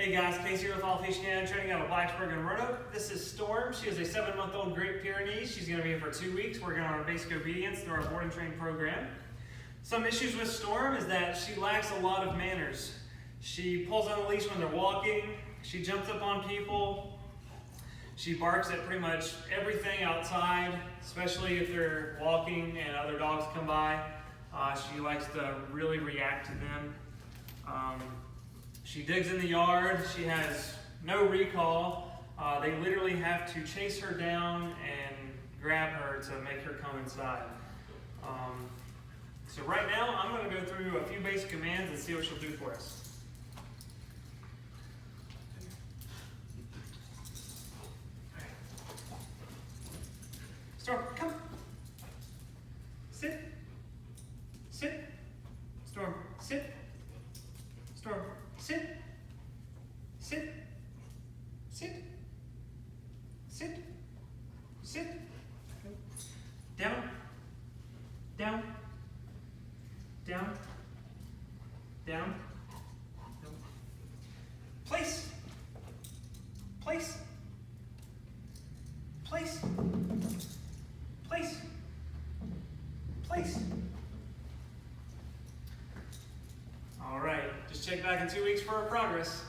Hey guys, Casey here with All Fish Canada, training out of Blacksburg and Roanoke. This is Storm. She is a 7-month-old Great Pyrenees. She's going to be here for 2 weeks, working on her basic obedience through our board and train program. Some issues with Storm is that she lacks a lot of manners. She pulls on the leash when they're walking. She jumps up on people. She barks at pretty much everything outside, especially if they're walking and other dogs come by. She likes to really react to them. She digs in the yard. She has no recall. They literally have to chase her down and grab her to make her come inside. So right now, I'm going to go through a few basic commands and see what she'll do for us. Storm, come. Sit. Sit. Storm, sit. Storm, sit. Sit. Sit. Sit. Sit. Down. Down. Down. Down. Place. Place. Place. Place. Place. All right, just check back in 2 weeks for our progress.